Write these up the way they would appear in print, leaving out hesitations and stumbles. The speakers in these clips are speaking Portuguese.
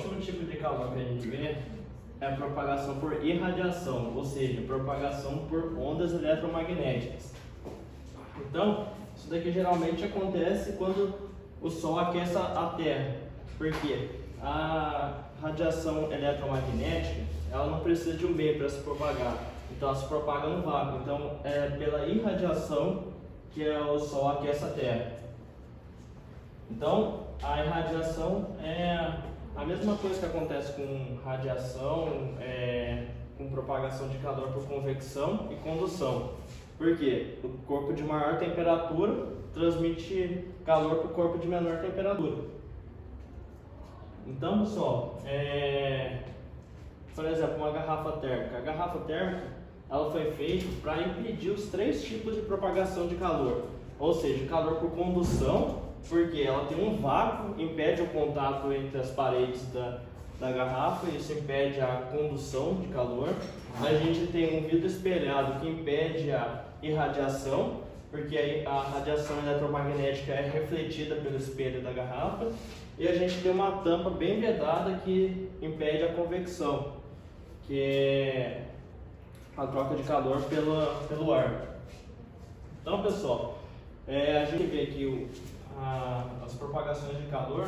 último tipo de calor que a gente vê é a propagação por irradiação, ou seja, propagação por ondas eletromagnéticas. Então, isso daqui geralmente acontece quando o Sol aquece a Terra, porque a radiação eletromagnética ela não precisa de um meio para se propagar, então ela se propaga no vácuo. Então, é pela irradiação que o Sol aquece a Terra. Então, a irradiação é a mesma coisa que acontece com radiação, com propagação de calor por convecção e condução. Por quê? O corpo de maior temperatura transmite calor para o corpo de menor temperatura. Então, pessoal, por exemplo, uma garrafa térmica. A garrafa térmica ela foi feita para impedir os três tipos de propagação de calor. Ou seja, calor por condução, porque ela tem um vácuo, impede o contato entre as paredes da garrafa, isso impede a condução de calor. A gente tem um vidro espelhado que impede a irradiação, porque a radiação eletromagnética é refletida pelo espelho da garrafa. E a gente tem uma tampa bem vedada que impede a convecção, que é a troca de calor pelo ar. Então, pessoal, a gente vê que as propagações de calor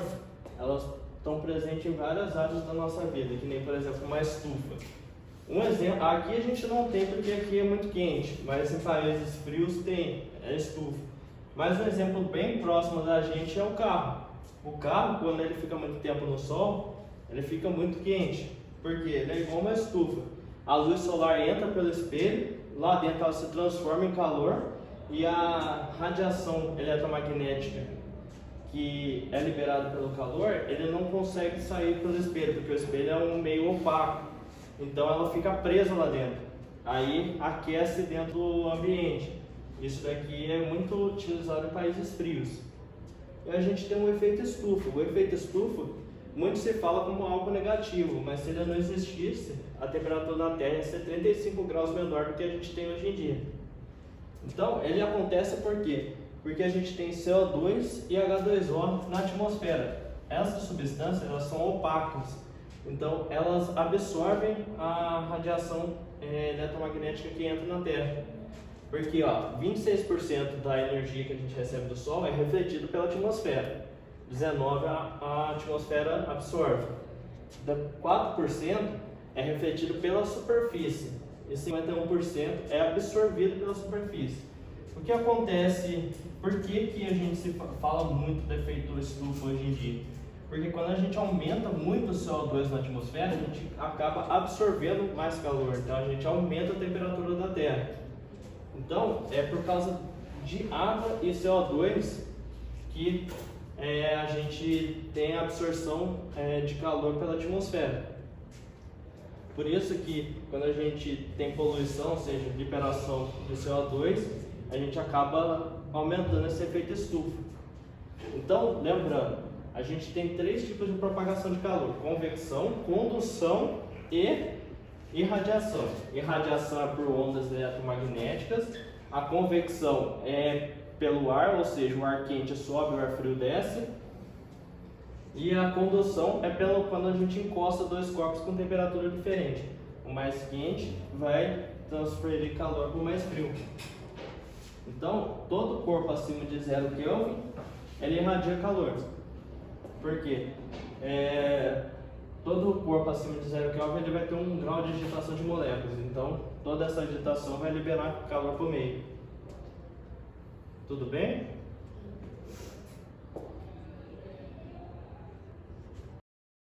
elas estão presentes em várias áreas da nossa vida, que nem, por exemplo, uma estufa. Um exemplo, aqui a gente não tem porque aqui é muito quente, mas em países frios tem estufa. Mas um exemplo bem próximo da gente é o carro. O carro, quando ele fica muito tempo no sol, ele fica muito quente, porque ele é igual uma estufa. A luz solar entra pelo espelho, lá dentro ela se transforma em calor e a radiação eletromagnética que é liberada pelo calor, ele não consegue sair pelo espelho, porque o espelho é um meio opaco, então ela fica presa lá dentro, aí aquece dentro do ambiente. Isso daqui é muito utilizado em países frios. E a gente tem um efeito estufa. O efeito estufa, muito se fala como algo negativo, mas se ele não existisse, a temperatura da Terra ia ser 35 graus menor do que a gente tem hoje em dia. Então, ele acontece por quê? Porque a gente tem CO2 e H2O na atmosfera. Essas substâncias elas são opacas, então elas absorvem a radiação eletromagnética que entra na Terra. Porque 26% da energia que a gente recebe do Sol é refletido pela atmosfera, 19% a atmosfera absorve, 4% é refletido pela superfície e 51% é absorvido pela superfície. O que acontece? Por que a gente se fala muito do efeito estufa hoje em dia? Porque quando a gente aumenta muito o CO2 na atmosfera, a gente acaba absorvendo mais calor, então a gente aumenta a temperatura da Terra. Então, é por causa de água e CO2 que a gente tem a absorção de calor pela atmosfera. Por isso que quando a gente tem poluição, ou seja, liberação de CO2, a gente acaba aumentando esse efeito estufa. Então, lembrando, a gente tem três tipos de propagação de calor: convecção, condução e irradiação. Irradiação é por ondas eletromagnéticas, a convecção é pelo ar, ou seja, o ar quente sobe, o ar frio desce, e a condução é quando a gente encosta dois corpos com temperatura diferente. O mais quente vai transferir calor para o mais frio. Então, todo corpo acima de 0 Kelvin, ele irradia calor. Por quê? Todo corpo acima de 0 Kelvin ele vai ter um grau de agitação de moléculas. Então, toda essa agitação vai liberar calor para o meio. Tudo bem?